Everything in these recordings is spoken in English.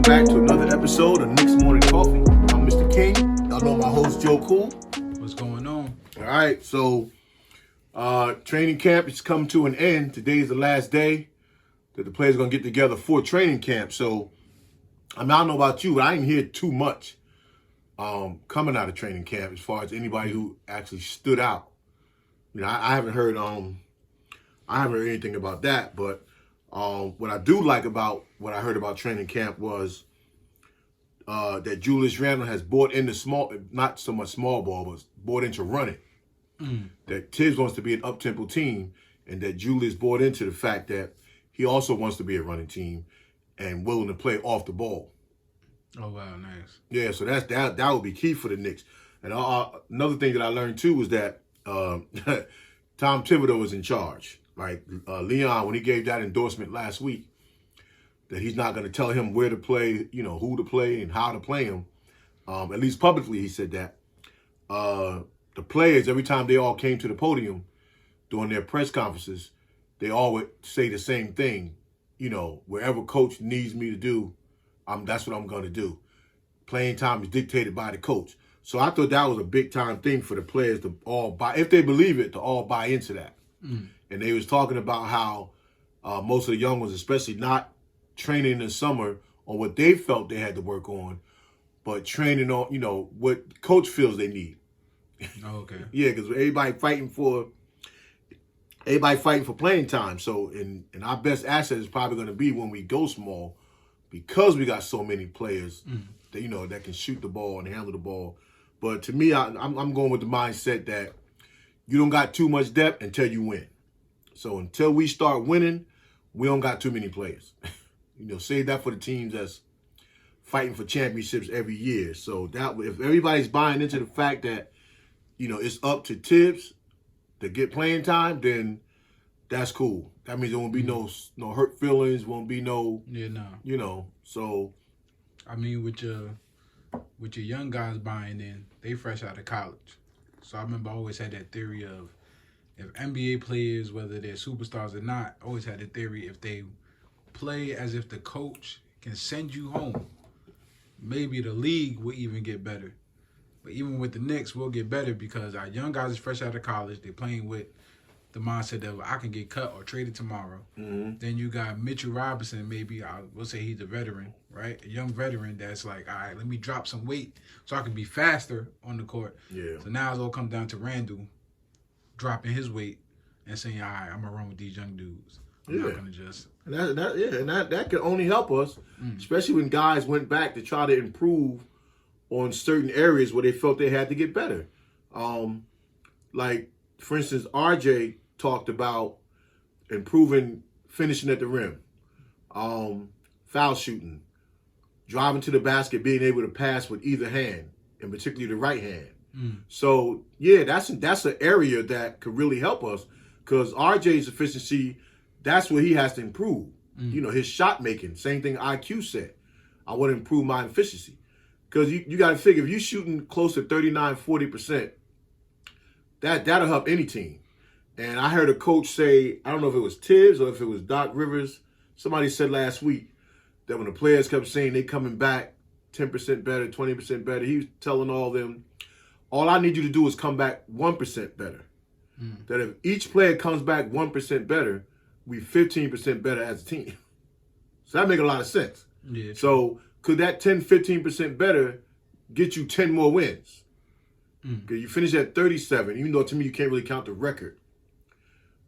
welcome back to another episode of Knicks Morning Koffee. I'm Mr. King. Y'all know my host, Joe Cool. What's going on? All right, so training camp is coming to an end. Today is the last day that the players are going to get together for training camp. So, I don't know about you, but I didn't hear too much coming out of training camp as far as anybody who actually stood out. I haven't heard anything about that, but what I do like about what I heard about training camp was that Julius Randle has bought into not so much small ball, but bought into running. That Tibbs wants to be an up-tempo team, and that Julius bought into the fact that he also wants to be a running team and willing to play off the ball. Oh, wow, nice. Yeah, so that would be key for the Knicks. And another thing that I learned, too, was that Tom Thibodeau was in charge. Like Leon, when he gave that endorsement last week, that he's not going to tell him where to play, who to play and how to play him. At least publicly, he said that. The players, every time they all came to the podium during their press conferences, they all would say the same thing. Wherever coach needs me to do, that's what I'm going to do. Playing time is dictated by the coach. So I thought that was a big time thing for the players to all buy, if they believe it, to all buy into that. And they was talking about how most of the young ones, especially not training in the summer on what they felt they had to work on, but training on, what coach feels they need. Oh, okay. Yeah, because everybody fighting for playing time. So, and our best asset is probably going to be when we go small, because we got so many players that that can shoot the ball and handle the ball. But to me, I'm going with the mindset that you don't got too much depth until you win. So until we start winning, we don't got too many players. Save that for the teams that's fighting for championships every year. So that if everybody's buying into the fact that it's up to Tibbs to get playing time, then that's cool. That means there won't be no hurt feelings, won't be no So I mean, with your young guys buying in, they fresh out of college. So I remember I always had that theory of if NBA players, whether they're superstars or not, always had the theory if they play as if the coach can send you home, maybe the league will even get better. But even with the Knicks, we'll get better because our young guys is fresh out of college. They're playing with the mindset of I can get cut or traded tomorrow. Then you got Mitchell Robinson, maybe we'll say he's a veteran, right? A young veteran that's like, all right, let me drop some weight so I can be faster on the court. Yeah. So now it's all come down to Randle dropping his weight and saying, all right, I'm going to run with these young dudes. I'm not going to just... And that can only help us, especially when guys went back to try to improve on certain areas where they felt they had to get better. Like, for instance, RJ talked about improving finishing at the rim, foul shooting, driving to the basket, being able to pass with either hand, and particularly the right hand. So, yeah, that's an area that could really help us because RJ's efficiency, that's where he has to improve. His shot making, same thing IQ said. I want to improve my efficiency. Because you got to figure, if you're shooting close to 39, 40%, that'll help any team. And I heard a coach say, I don't know if it was Tibbs or if it was Doc Rivers, somebody said last week that when the players kept saying they coming back 10% better, 20% better, he was telling all of them, all I need you to do is come back 1% better. That if each player comes back 1% better, we 15% better as a team. So that makes a lot of sense. Yeah. So could that 10, 15% better get you 10 more wins? Because you finish at 37, even though to me you can't really count the record.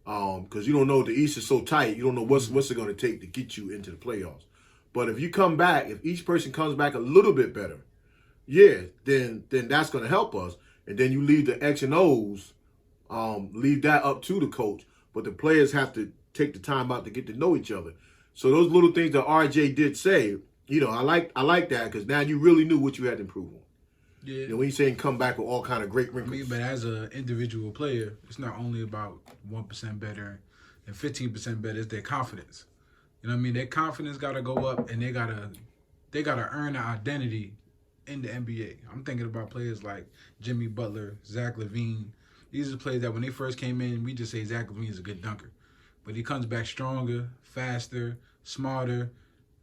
Because you don't know, the East is so tight, you don't know what's it going to take to get you into the playoffs. But if you come back, if each person comes back a little bit better, then that's going to help us. And then you leave the X and O's, leave that up to the coach. But the players have to take the time out to get to know each other. So those little things that RJ did say, I like that because now you really knew what you had to improve on. Yeah. When you're saying come back with all kind of great wrinkles. I mean, but as an individual player, it's not only about 1% better and 15% better, it's their confidence. You know what I mean? Their confidence got to go up and they got to earn an identity in the NBA. I'm thinking about players like Jimmy Butler, Zach LaVine. These are players that when they first came in, we just say Zach LaVine is a good dunker. But he comes back stronger, faster, smarter.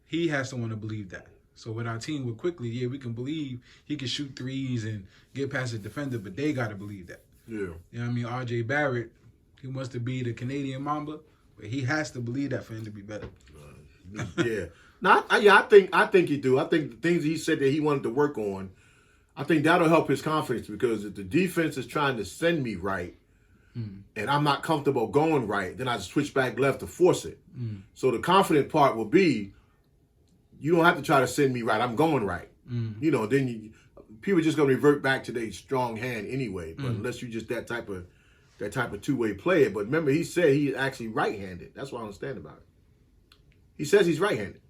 He has to want to believe that. So with our team with quickly, yeah, we can believe he can shoot threes and get past the defender, but they got to believe that. Yeah. You know what I mean? R.J. Barrett, he wants to be the Canadian Mamba, but he has to believe that for him to be better. Yeah. I think he do. I think the things he said that he wanted to work on, I think that'll help his confidence, because if the defense is trying to send me right and I'm not comfortable going right, then I just switch back left to force it. So the confident part will be, you don't have to try to send me right. I'm going right. You know, then people are just going to revert back to their strong hand anyway. But unless you're just that type of two-way player. But remember, he said he's actually right-handed. That's what I understand about it. He says he's right-handed.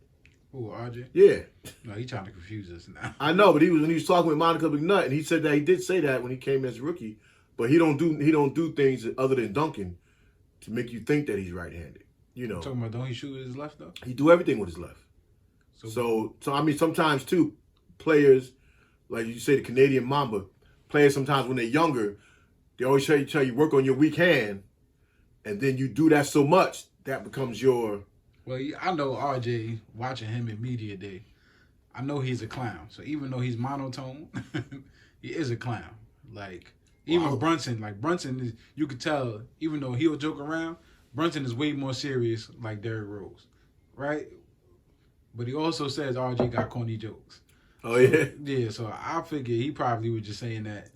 Who, RJ? Yeah. No, he's trying to confuse us now. I know, but when he was talking with Monica McNutt, and he said that he did say that when he came as a rookie, but he don't do things other than dunking to make you think that he's right-handed. You know. Talking about, don't he shoot with his left though? He do everything with his left. So I mean, sometimes too, players, like you say, the Canadian Mamba, players sometimes when they're younger, they always tell you work on your weak hand, and then you do that so much that becomes your. Well, I know RJ, watching him in media day, I know he's a clown. So even though he's monotone, he is a clown. Like, even Brunson, is, you could tell, even though he'll joke around, Brunson is way more serious like Derrick Rose, right? But he also says RJ got corny jokes. Oh, yeah? Yeah, so I figure he probably was just saying that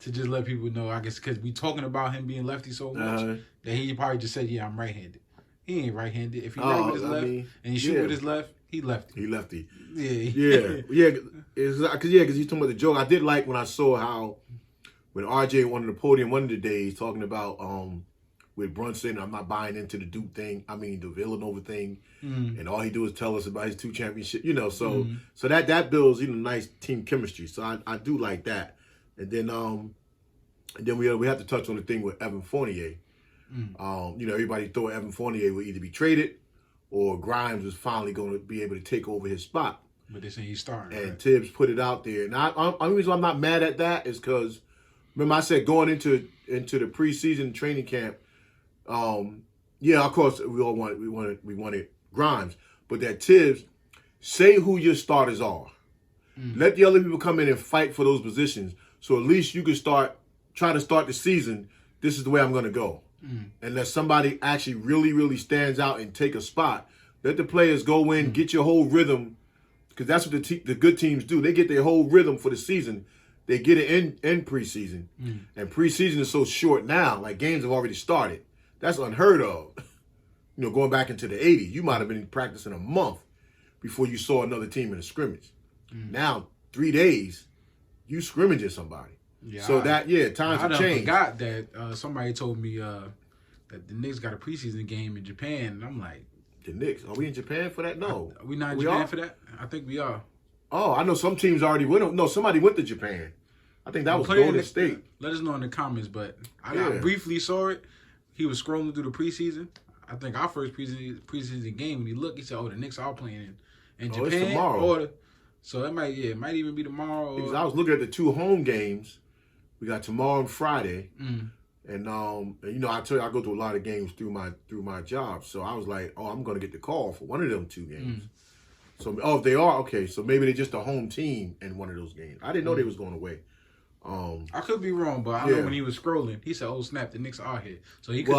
to just let people know, I guess, because we talking about him being lefty so much, that he probably just said, yeah, I'm right-handed. He ain't right-handed. If he right with his left and he shoot with his left, he lefty. He lefty. Yeah. Yeah. Because he's talking about the joke. I did like when I saw how when RJ won the podium one of the days talking about with Brunson, I'm not buying into the Duke thing. I mean, the Villanova thing. And all he do is tell us about his 2 championships. You know, so that builds, nice team chemistry. So I do like that. And then we have to touch on the thing with Evan Fournier. Everybody thought Evan Fournier would either be traded or Grimes was finally going to be able to take over his spot. But they say he's starting. And right? Tibbs put it out there. And the reason I'm not mad at that is because, remember I said going into the preseason training camp, of course we wanted Grimes, but that Tibbs, say who your starters are. Let the other people come in and fight for those positions, so at least you can try to start the season. This is the way I'm going to go. Unless somebody actually really, really stands out and take a spot, let the players go in, get your whole rhythm, because that's what the good teams do. They get their whole rhythm for the season. They get it in preseason. And preseason is so short now, like games have already started. That's unheard of. Going back into the 80s, you might have been practicing a month before you saw another team in a scrimmage. Now, 3 days, you scrimmaging somebody. Yeah, times have changed. I forgot that somebody told me that the Knicks got a preseason game in Japan, and I'm like, the Knicks? Are we in Japan for that? No. Are we not in Japan for that? I think we are. Oh, I know some teams already went. No, somebody went to Japan. I think that was Golden State. Let us know in the comments, but I briefly saw it. He was scrolling through the preseason. I think our first preseason game, when he looked, he said, the Knicks are playing in Japan. It's tomorrow. So it might even be tomorrow. Because I was looking at the 2 home games. We got tomorrow and Friday, and I tell you, I go to a lot of games through my job. So I was like, I'm going to get the call for one of them 2 games. So if they are okay, so maybe they're just a home team in one of those games. I didn't know they was going away. I could be wrong, but I know when he was scrolling, he said, "Oh snap, the Knicks are here." So he could.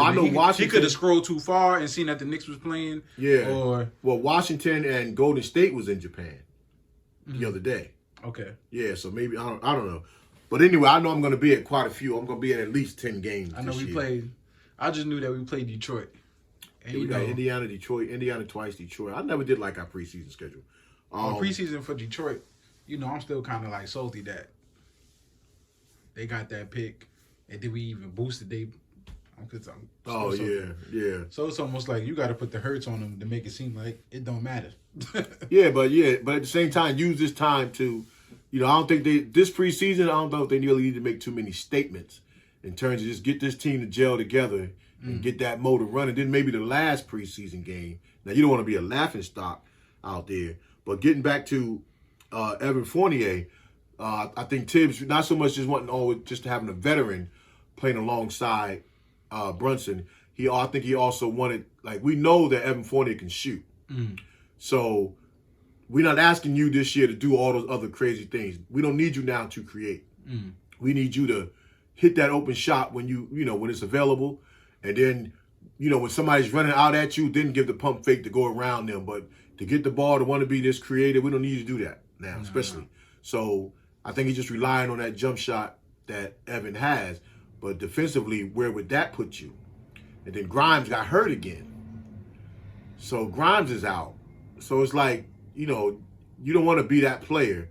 He could have scrolled too far and seen that the Knicks was playing. Yeah. Washington and Golden State was in Japan the other day. Okay. Yeah, so maybe I don't know. But anyway, I know I'm going to be at quite a few. I'm going to be at least 10 games. I know we played. I just knew that we played Detroit. And we got Indiana, Detroit, Indiana twice, Detroit. I never did like our preseason schedule. Preseason for Detroit, I'm still kind of like salty that they got that pick, and did we even boost it? Yeah. So it's almost like you got to put the hurts on them to make it seem like it don't matter. but at the same time, use this time to. I don't think this preseason, I don't know if they really need to make too many statements in terms of just get this team to gel together and get that motor running. Then maybe the last preseason game. Now, you don't want to be a laughingstock out there, but getting back to Evan Fournier, I think Tibbs, not so much just just having a veteran playing alongside Brunson. I think he also wanted, we know that Evan Fournier can shoot. So we're not asking you this year to do all those other crazy things. We don't need you now to create. We need you to hit that open shot when when it's available, and then when somebody's running out at you, then give the pump fake to go around them. But to get the ball, to want to be this creative, we don't need you to do that now, especially. So I think he's just relying on that jump shot that Evan has. But defensively, where would that put you? And then Grimes got hurt again. So Grimes is out. So it's like, you don't want to be that player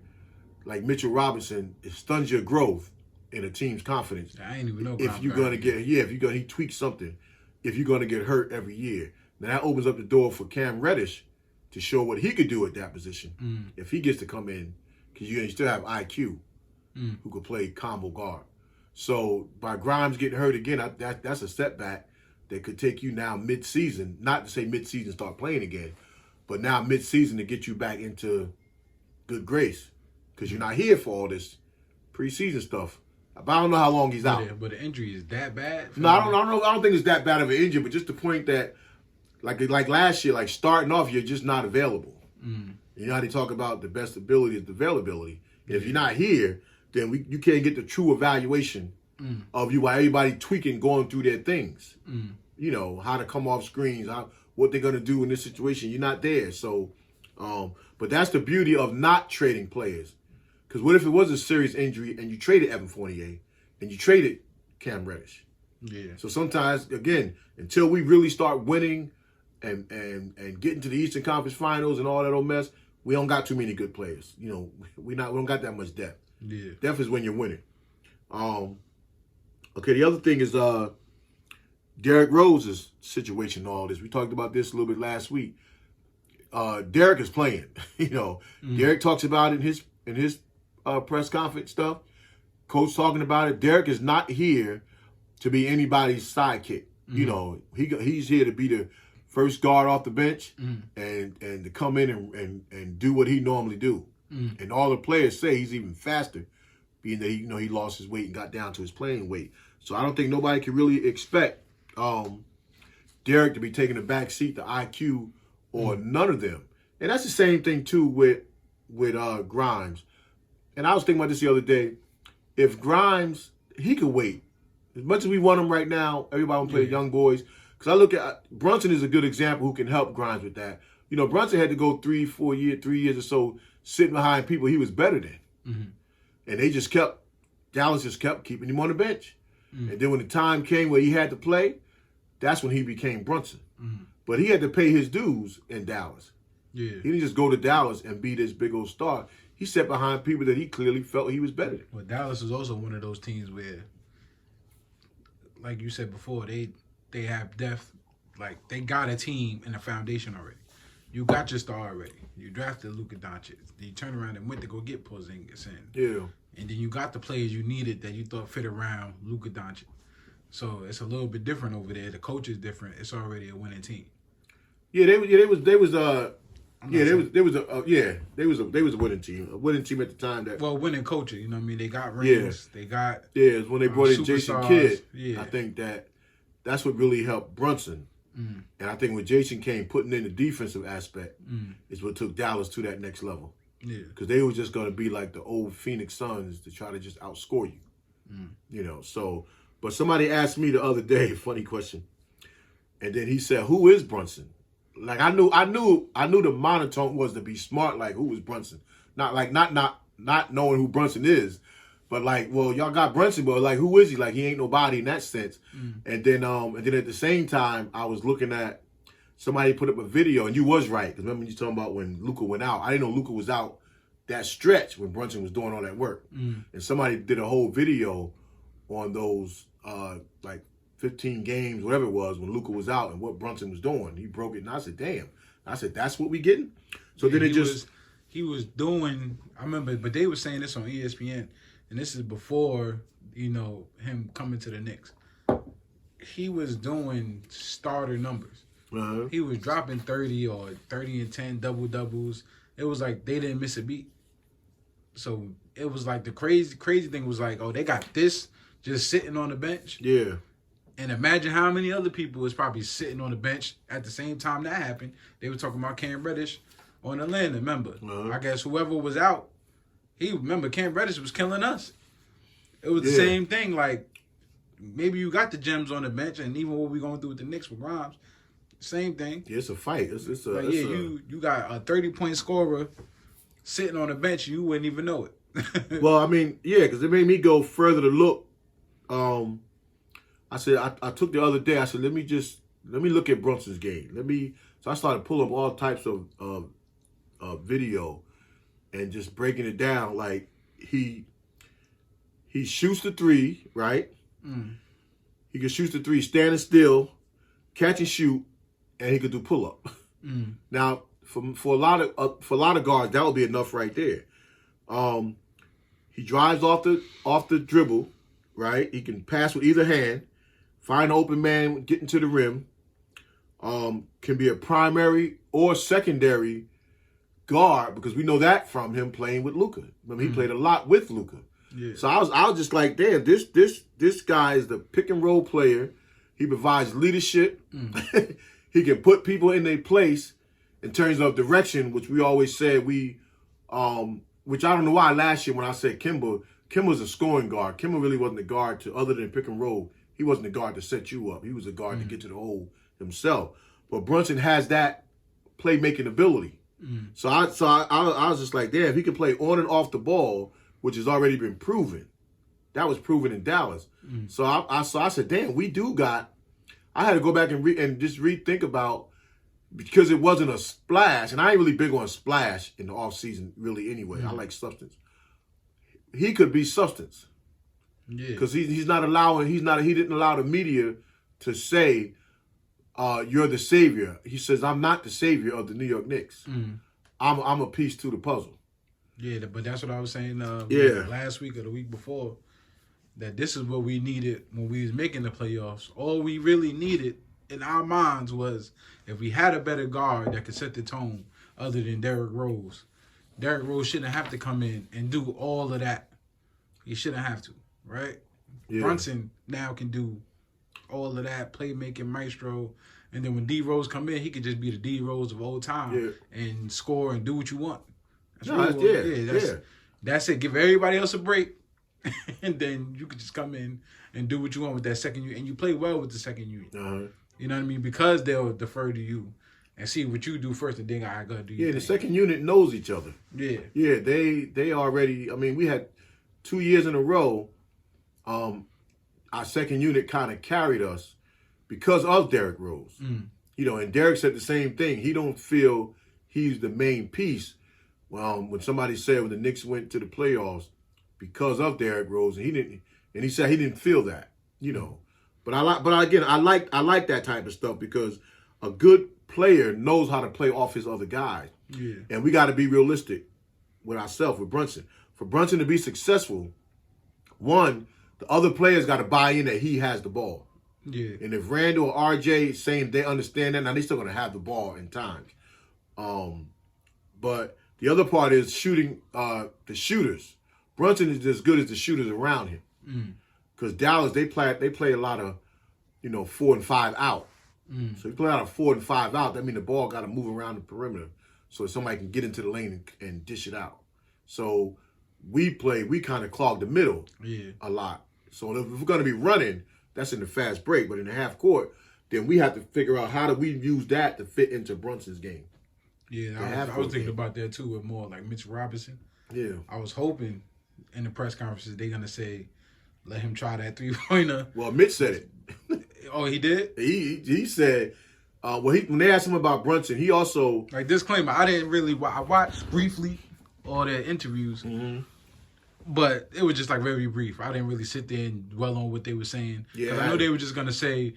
like Mitchell Robinson. It stuns your growth in a team's confidence. I ain't even know if you're going to get, he tweaks something. If you're going to get hurt every year. Now that opens up the door for Cam Reddish to show what he could do at that position. If he gets to come in, because you still have IQ who could play combo guard. So by Grimes getting hurt again, that's a setback that could take you now mid-season, not to say mid-season start playing again, but now mid-season to get you back into good grace, because you're not here for all this preseason stuff. But I don't know how long he's out. But the injury is that bad? No, I don't think it's that bad of an injury, but just the point that, like last year, like starting off, you're just not available. You know how they talk about the best ability is the availability. And if you're not here, then you can't get the true evaluation of you while everybody tweaking, going through their things. How to come off screens, what they're going to do in this situation. You're not there. So, but that's the beauty of not trading players. Because what if it was a serious injury and you traded Evan Fournier and you traded Cam Reddish? Yeah. So sometimes, again, until we really start winning and getting to the Eastern Conference Finals and all that old mess, we don't got too many good players. We don't got that much depth. Yeah. Depth is when you're winning. Okay, the other thing is Derrick Rose's situation and all this. We talked about this a little bit last week. Derrick is playing. Derrick talks about it in his press conference stuff. Coach talking about it. Derrick is not here to be anybody's sidekick. He's here to be the first guard off the bench and to come in and do what he normally do. And all the players say he's even faster, being that he lost his weight and got down to his playing weight. So I don't think nobody can really expect Derrick to be taking a back seat to IQ or none of them. And that's the same thing too with Grimes. And I was thinking about this the other day. If Grimes, he could wait. As much as we want him right now, everybody want to play young boys. Because I look at Brunson is a good example who can help Grimes with that. Brunson had to go 3 years or so sitting behind people he was better than. And Dallas just kept keeping him on the bench. And then when the time came where he had to play, that's when he became Brunson. But he had to pay his dues in Dallas. Yeah. He didn't just go to Dallas and be this big old star. He sat behind people that he clearly felt he was better than. Well, Dallas is also one of those teams where, like you said before, they have depth. Like, they got a team and a foundation already. You got your star already. You drafted Luka Doncic. Then you turned around and went to go get Porzingis in. Yeah. And then you got the players you needed that you thought fit around Luka Doncic. So it's a little bit different over there. The coach is different. It's already a winning team. Yeah, they was a winning team. A winning team at the time that. Well, winning coaching, you know what I mean? They got rings. Yeah. They got. Yeah, it's when they brought in Jason Kidd. Yeah. I think that's what really helped Brunson. And I think when Jason came, putting in the defensive aspect is what took Dallas to that next level. Yeah. Because they were just going to be like the old Phoenix Suns to try to just outscore you. So, but somebody asked me the other day, funny question, and then he said, "Who is Brunson?" Like I knew the monotone was to be smart. Like, who is Brunson? Not knowing who Brunson is, but like, well, y'all got Brunson, but like, who is he? Like, he ain't nobody in that sense. And then at the same time, I was looking at somebody put up a video, and you was right, because remember you talking about when Luka went out. I didn't know Luka was out that stretch when Brunson was doing all that work. And somebody did a whole video on those like 15 games, whatever it was, when Luka was out and what Brunson was doing. He broke it, and I said, damn. I said, that's what we getting? So yeah, then he was doing, I remember, but they were saying this on ESPN, and this is before, him coming to the Knicks. He was doing starter numbers. He was dropping 30 or 30 and 10 double-doubles. It was like they didn't miss a beat. So it was like the crazy thing was like, oh, they got this just sitting on the bench. Yeah. And imagine how many other people was probably sitting on the bench at the same time that happened. They were talking about Cam Reddish on Atlanta. Remember, Uh-huh. I guess whoever was out, remember Cam Reddish was killing us. It was the same thing. Like maybe you got the gems on the bench, and even what we going through with the Knicks with Grimes, same thing. Yeah, it's a fight. You got a 30-point scorer sitting on the bench, you wouldn't even know it. Well, I mean, yeah, because it made me go further to look. I said I took the other day. I said let me look at Brunson's game. So I started pulling up all types of video and just breaking it down. Like he shoots the three, right? He can shoot the three standing still, catch and shoot, and he could do pull up. Now, for a lot of guards, that would be enough right there. He drives off the dribble, right? He can pass with either hand, find an open man, getting to the rim. Can be a primary or secondary guard because we know that from him playing with Luka. Remember, he played a lot with Luka. Yeah. So I was just like, damn, this guy is the pick and roll player. He provides leadership. He can put people in their place in terms of direction, which we always said which I don't know why last year when I said Kimba's a scoring guard. Kimba really wasn't a guard to other than pick and roll. He wasn't a guard to set you up. He was a guard to get to the hole himself. But Brunson has that playmaking ability. So I was just like, damn, if he can play on and off the ball, which has already been proven. That was proven in Dallas. So I said, damn, we do got. I had to go back and just rethink about, because it wasn't a splash, and I ain't really big on splash in the offseason really anyway. I like substance. He could be substance. Yeah. Because he didn't allow the media to say you're the savior. He says, I'm not the savior of the New York Knicks. I'm a piece to the puzzle. Yeah, but that's what I was saying last week or the week before, that this is what we needed when we was making the playoffs. All we really needed in our minds was if we had a better guard that could set the tone other than Derrick Rose. Derrick Rose shouldn't have to come in and do all of that. He shouldn't have to, right? Yeah. Brunson now can do all of that, playmaking maestro. And then when D Rose come in, he could just be the D Rose of old time and score and do what you want. That's it. Give everybody else a break, and then you could just come in and do what you want with that second unit. And you play well with the second unit. You know what I mean? Because they'll defer to you and see what you do first, and then I gotta do. The second unit knows each other. Yeah. They already. I mean, we had 2 years in a row. Our second unit kind of carried us because of Derrick Rose. And Derrick said the same thing. He don't feel he's the main piece. When somebody said when the Knicks went to the playoffs because of Derrick Rose, and he said he didn't feel that, But I like that type of stuff because a good player knows how to play off his other guys. Yeah. And we got to be realistic with ourselves, with Brunson. For Brunson to be successful, one, the other players got to buy in that he has the ball. Yeah. And if Randall or RJ saying they understand that, now they're still going to have the ball in times. But the other part is shooting the shooters. Brunson is as good as the shooters around him. Because Dallas, they play a lot of, 4 and 5 out. So if you play out of 4 and 5 out, that means the ball got to move around the perimeter so somebody can get into the lane and dish it out. So we kind of clog the middle a lot. So if we're going to be running, that's in the fast break. But in the half court, then we have to figure out how do we use that to fit into Brunson's game. Yeah, I was thinking about that too with more like Mitch Robinson. Yeah. I was hoping in the press conferences they're going to say, let him try that three-pointer. Well, Mitch said it. Oh, he did? He said, when they asked him about Brunson, he also... Like, disclaimer, I watched briefly all their interviews, but it was just like very brief. I didn't really sit there and dwell on what they were saying. Yeah. I know they were just going to say,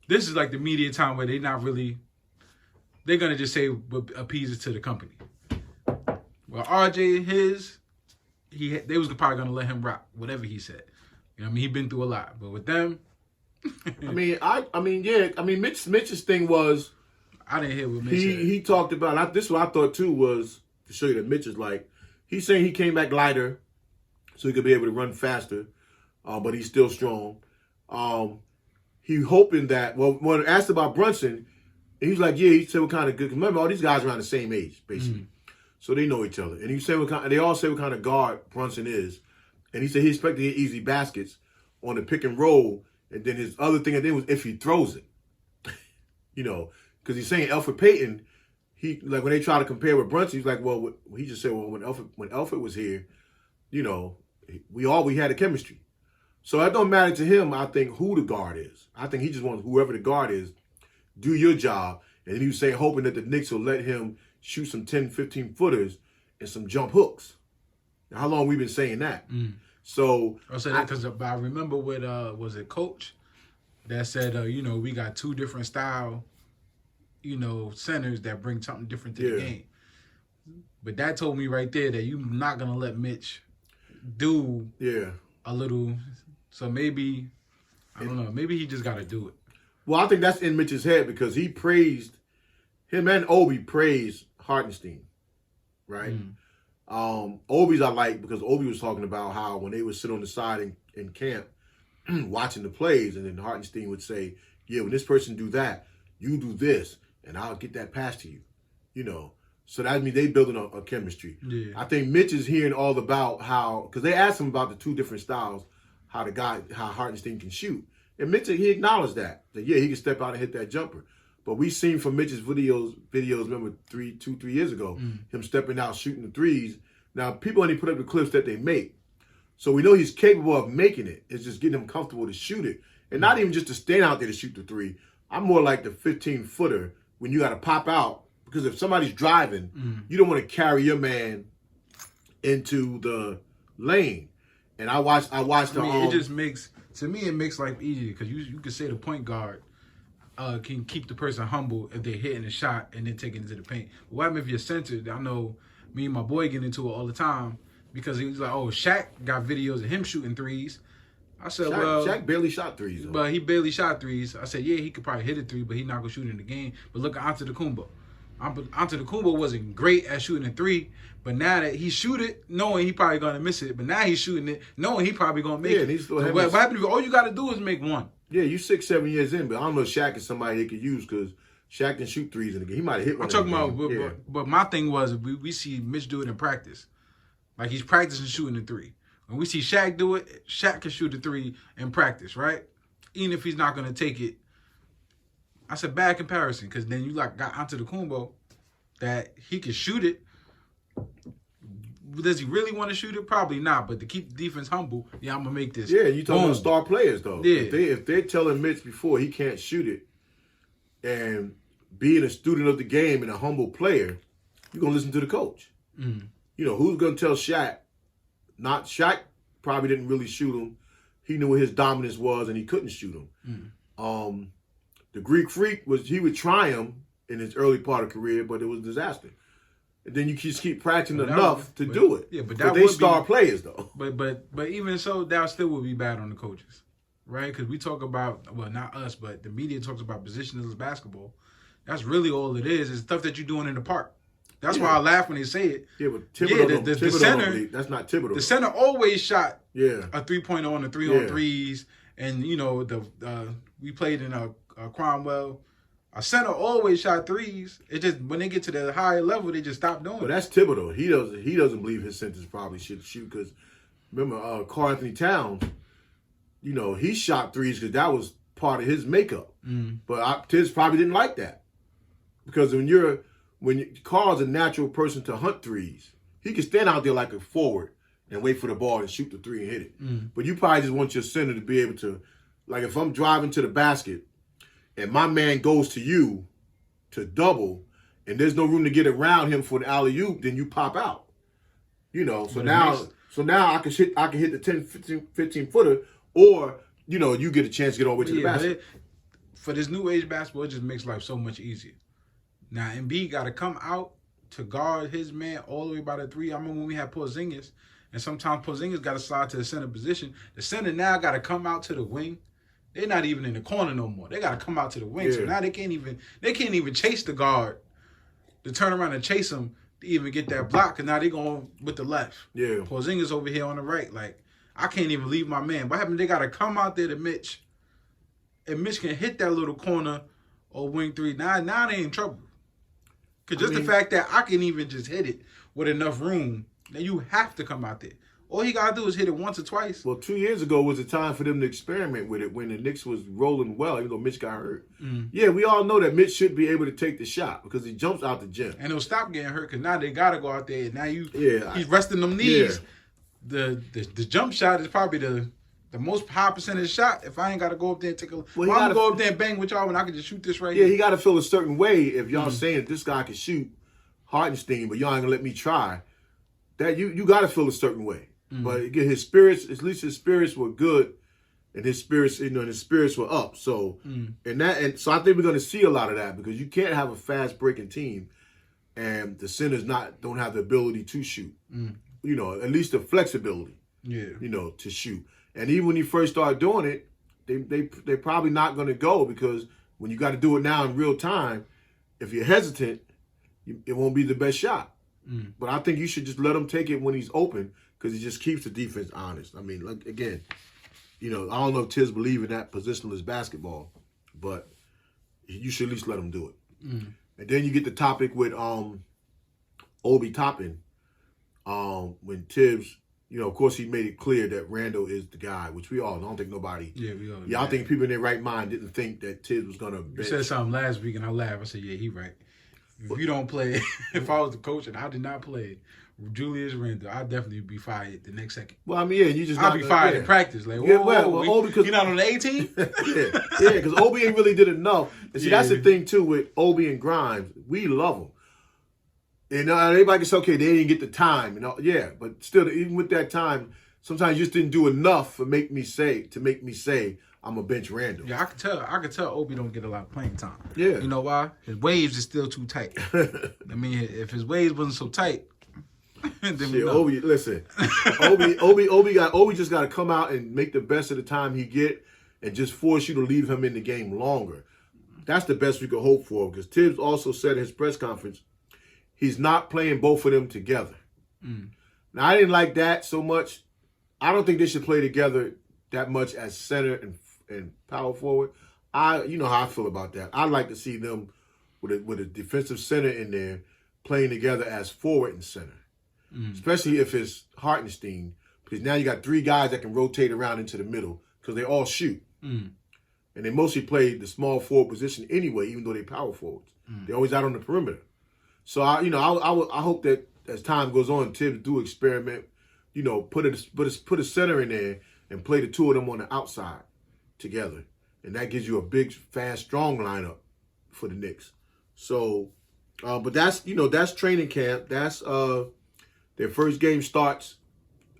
this is like the media time where they're not really... They're going to just say what appeases to the company. Well, RJ, they was probably going to let him rock whatever he said. He's been through a lot. But with them... Mitch's thing was... I didn't hear what Mitch said. He talked about... This is what I thought, too, was to show you that Mitch is like... He's saying he came back lighter so he could be able to run faster, but he's still strong. He hoping that... Well, when asked about Brunson, And he's like, yeah, he said what kind of good. Remember, all these guys are around the same age, basically. So they know each other. And he said they all say what kind of guard Brunson is. And he said he expected to get easy baskets on the pick and roll. And then his other thing I think was if he throws it. Because he's saying Elfrid Payton, when they try to compare with Brunson, he's like, well, he just said, well, when Elfrid was here, we had a chemistry. So it don't matter to him, I think, who the guard is. I think he just wants whoever the guard is, do your job. And he was saying, hoping that the Knicks will let him shoot some 10, 15 footers and some jump hooks. Now, how long we been saying that? So I said that because I remember with was it Coach that said we got two different style centers that bring something different to the game. But that told me right there that you're not gonna let Mitch do a little. So maybe I don't know. Maybe he just got to do it. Well, I think that's in Mitch's head because him and Obi praised Hartenstein, right? Obi's I like because Obi was talking about how when they would sit on the side in camp watching the plays, and then Hartenstein would say, yeah, when this person do that, you do this, and I'll get that pass to you. So that means they building a chemistry. Yeah. I think Mitch is hearing all about how, because they asked him about the two different styles, how Hartenstein can shoot. And Mitch, he acknowledged that yeah, he can step out and hit that jumper. But we seen from Mitch's videos, remember 3 years ago, him stepping out, shooting the threes. Now, people only put up the clips that they make. So we know he's capable of making it. It's just getting him comfortable to shoot it. And not even just to stand out there to shoot the three. I'm more like the 15-footer when you got to pop out. Because if somebody's driving, you don't want to carry your man into the lane. And I watched it just makes, to me, it makes life easier because you could say the point guard can keep the person humble if they're hitting a shot and then taking it to the paint. But what happens if you're centered? I know me and my boy get into it all the time because he was like, oh, Shaq got videos of him shooting threes. I said, Shaq barely shot threes. Though. But he barely shot threes. I said, yeah, he could probably hit a three, but he's not going to shoot in the game. But look at Antetokounmpo. Antetokounmpo wasn't great at shooting a three, but now that he shoot it, knowing he probably going to miss it, but now he's shooting it, knowing he probably going to make it. He's So what happens if all you got to do is make one? Yeah, you 6, 7 years in, but I don't know if Shaq is somebody they could use because Shaq can shoot threes in the game. He might have hit one. I'm talking about, but my thing was we see Mitch do it in practice. Like he's practicing shooting the three. When we see Shaq do it, Shaq can shoot the three in practice, right? Even if he's not going to take it. That's a bad comparison because then you got Antetokounmpo that he can shoot it. Does he really want to shoot it? Probably not. But to keep the defense humble, I'm going to make this. Yeah, you talking about star players, though. Yeah. If they're telling Mitch before he can't shoot it and being a student of the game and a humble player, you're going to listen to the coach. Who's going to tell Shaq? Shaq probably didn't really shoot him. He knew what his dominance was and he couldn't shoot him. The Greek Freak, he would try him in his early part of career, but it was a disaster. And then you just keep practicing enough to do it. Yeah, but they star players, though. But even so, that still would be bad on the coaches, right? Because we talk about, well, not us, but the media talks about positionless basketball. That's really all it is. It's stuff that you're doing in the park. That's why I laugh when they say it. Yeah, but Thibodeau, the center, that's not Thibodeau. The center always shot a 3-pointer on the 3-on-3s, and we played in a Cromwell. A center always shot threes. It just when they get to the higher level, they just stop doing it. But that's Thibodeau. He doesn't believe his centers probably should shoot because remember Karl Anthony Towns, he shot threes because that was part of his makeup. But Tiz probably didn't like that because when Karl's a natural person to hunt threes, he can stand out there like a forward and wait for the ball and shoot the three and hit it. But you probably just want your center to be able to, like if I'm driving to the basket and my man goes to you to double and there's no room to get around him for the alley-oop, then you pop out. So now I can hit the 10, 15 footer or, you get a chance to get all the way to the basket. For this new age basketball, it just makes life so much easier. Now, Embiid got to come out to guard his man all the way by the three. I remember when we had Porzingis, and sometimes Porzingis got to slide to the center position. The center now got to come out to the wing. They're not even in the corner no more. They got to come out to the wing. So now they can't even chase the guard to turn around and chase him to even get that block. Because now they're going with the left. Yeah. Porzingis over here on the right. Like, I can't even leave my man. What happened? They got to come out there to Mitch. And Mitch can hit that little corner or wing three. Now they in trouble. Because just the fact that I can even just hit it with enough room, then you have to come out there. All he got to do is hit it once or twice. Well, 2 years ago was the time for them to experiment with it when the Knicks was rolling well, even though Mitch got hurt. Yeah, we all know that Mitch should be able to take the shot because he jumps out the gym. And he'll stop getting hurt because now they got to go out there. Now he's resting them knees. Yeah. The jump shot is probably the most high percentage shot. If I ain't got to go up there and take a look. Well, I'm going to go up there and bang with y'all when I can just shoot this right here. Yeah, he got to feel a certain way if y'all saying that this guy can shoot Hartenstein, but y'all ain't going to let me try. That you got to feel a certain way. But again, his spirits, at least his spirits were good, and his spirits, his spirits were up. So, and so I think we're going to see a lot of that because you can't have a fast breaking team, and the centers don't have the ability to shoot. At least the flexibility. Yeah. To shoot. And even when you first start doing it, they're probably not going to go because when you got to do it now in real time, if you're hesitant, it won't be the best shot. But I think you should just let him take it when he's open. Because it just keeps the defense honest. I mean, again, I don't know if Tibbs believe in that positionless basketball, but you should at least let him do it. And then you get the topic with Obi Toppin. When Tibbs, of course, he made it clear that Randall is the guy, which we all don't think nobody. Yeah, we all. Yeah, I think people in their right mind didn't think that Tibbs was gonna. You said something last week, and I laughed. I said, "Yeah, he right. If you don't play, if I was the coach and I did not play." Julius Randle, I'd definitely be fired the next second. Well, I mean, yeah, you just I'll be fired in practice. Like, Obi, because you're not on the 18. yeah, because Obi ain't really did enough. And see, that's the thing too with Obi and Grimes. We love them. And everybody can say, okay, they didn't get the time, but still, even with that time, sometimes you just didn't do enough to make me say I'm a bench Randall. Yeah, I could tell Obi don't get a lot of playing time. Yeah, you know why? His waves is still too tight. I mean, if his waves wasn't so tight. Obi, listen. Obi just got to come out and make the best of the time he get, and just force you to leave him in the game longer. That's the best we could hope for. Because Tibbs also said in his press conference, he's not playing both of them together. Now I didn't like that so much. I don't think they should play together that much as center and power forward. You know how I feel about that. I'd like to see them with a defensive center in there playing together as forward and center. Especially if it's Hartenstein, because now you got three guys that can rotate around into the middle because they all shoot. And they mostly play the small forward position anyway, even though they're power forwards. They're always out on the perimeter. So, I hope that as time goes on, Tibbs do experiment, put a center in there and play the two of them on the outside together. And that gives you a big, fast, strong lineup for the Knicks. So, but that's training camp. That's their first game starts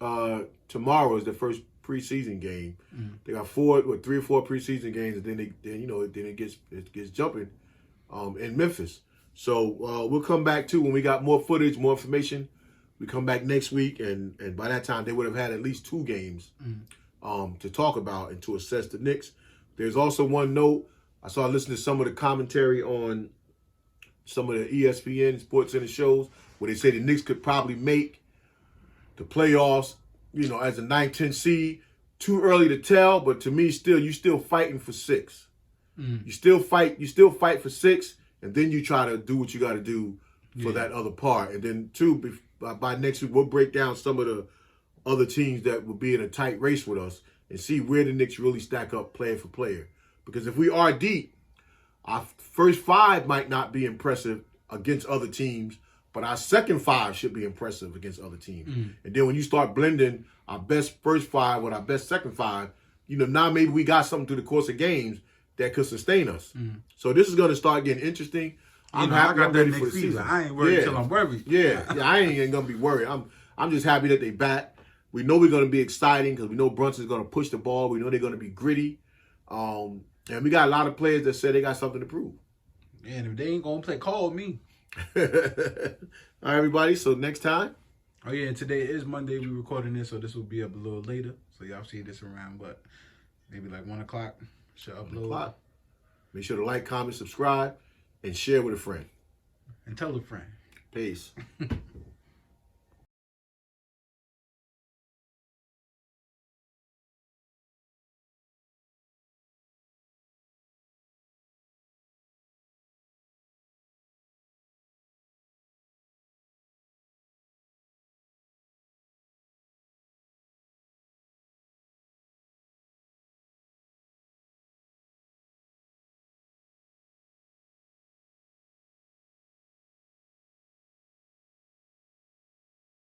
tomorrow is their first preseason game. They got 3 or 4 preseason games, and then it gets jumping in Memphis. So we'll come back too when we got more footage, more information. We come back next week, and by that time they would have had at least 2 games to talk about and to assess the Knicks. There's also one note. I saw listening to some of the commentary on some of the ESPN Sports Center shows where they say the Knicks could probably make the playoffs, as a 9-10 seed. Too early to tell, but to me, you're still fighting for 6. You still fight for 6, and then you try to do what you got to do for that other part. And then 2, by next week, we'll break down some of the other teams that will be in a tight race with us and see where the Knicks really stack up player for player. Because if we are deep, our first 5 might not be impressive against other teams, but our second 5 should be impressive against other teams. And then when you start blending our best first 5 with our best second 5, now maybe we got something through the course of games that could sustain us. So this is going to start getting interesting. I'm happy. I'm ready for the season. I ain't worried until I'm worried. Yeah, I ain't going to be worried. I'm just happy that they back. We know we're going to be exciting because we know Brunson's going to push the ball. We know they're going to be gritty. And we got a lot of players that say they got something to prove. And if they ain't going to play, call me. All right, everybody. So next time. Oh, yeah. And today is Monday. We're recording this, so this will be up a little later. So y'all see this around, but maybe like 1 o'clock. Should upload. Make sure to like, comment, subscribe, and share with a friend. And tell a friend. Peace.